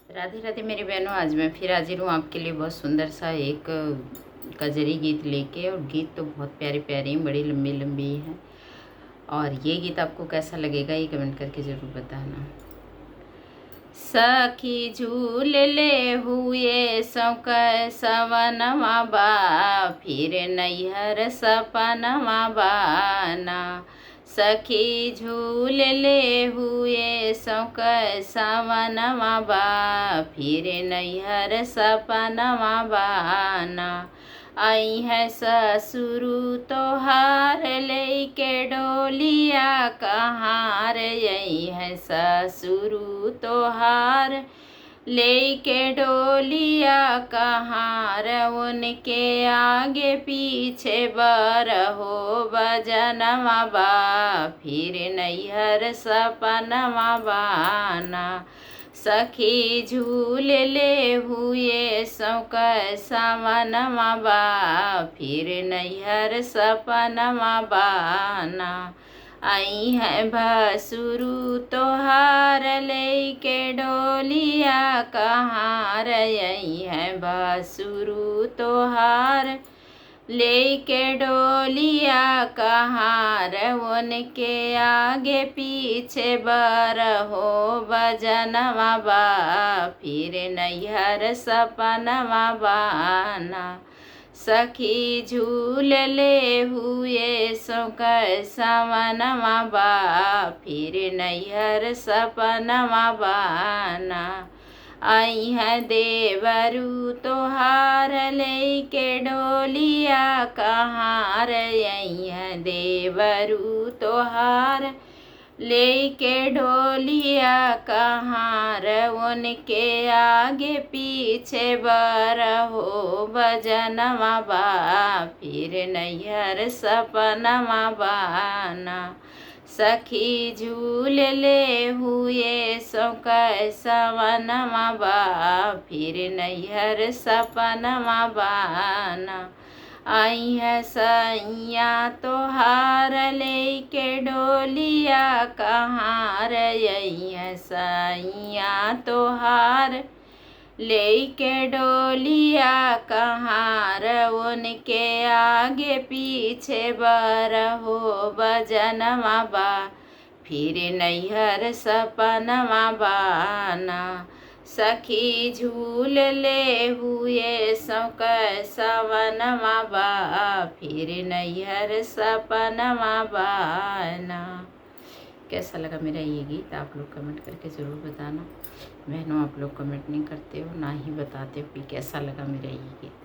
राधे राधे मेरी बहनों, आज मैं फिर हाजिर हूँ आपके लिए बहुत सुंदर सा एक कजरी गीत लेके। और गीत तो बहुत प्यारे प्यारे हैं, बड़ी लंबी लंबी हैं। और ये गीत आपको कैसा लगेगा ये कमेंट करके ज़रूर बताना। सखी झूल ले हुए सौक सवनमा बा, फिर नैहर सपनमा बाना। सखी झूल ले हुए सौक सवनमा बा, फिर नैहर सपनमा बाना। आई है ससुरु तोहार लेके डोलिया कहाँ रे, आई है ससुरु तोहार लेके डोलिया कहाँ रे। उनके आगे पीछे बरहो बजनमा बा, फिर नैहर सपनमा बाना। सखी झूल ले हुए सौक सवनमा बा, फिर नैहर सपनमा बाना। आई है भसुरु तोहार लेके डोलिया कहाँ रे, आई है भसुरु तोहार लेके डोलिया कहाँ रे। उनके आगे पीछे बरहो बजनमा बा, फिर नैहर सपनमा बाना। सखी झूल ले हुए सौक सवनमा बा, फिर नैहर सपनमा बाना। आई है देवरु तोहार लेके डोलिया कहाँ रे, आई है देवरु तोहार लेके डोलिया कहाँ रे। उनके आगे पीछे बरहो बजनमा बा, फिर नैहर सपनमा बाना। सखी झूल ले हुए सौक सवनमा बा, फिर नैहर सपनमा बाना। आई है सैया तोहार लेके डोलिया कहाँ रे, आई है सैया तोहार लेके डोलिया कहाँ रे। उनके आगे पीछे बरहो बजनमा बा, फिर नैहर सपनमा बाना। सखी झूल ले हुए सौक सवनमा बा, फिर नैहर सपनमा बाना। कैसा लगा मेरा ये गीत आप लोग कमेंट करके ज़रूर बताना। बहनों, आप लोग कमेंट नहीं करते हो, ना ही बताते हो कि कैसा लगा मेरा ये गीत।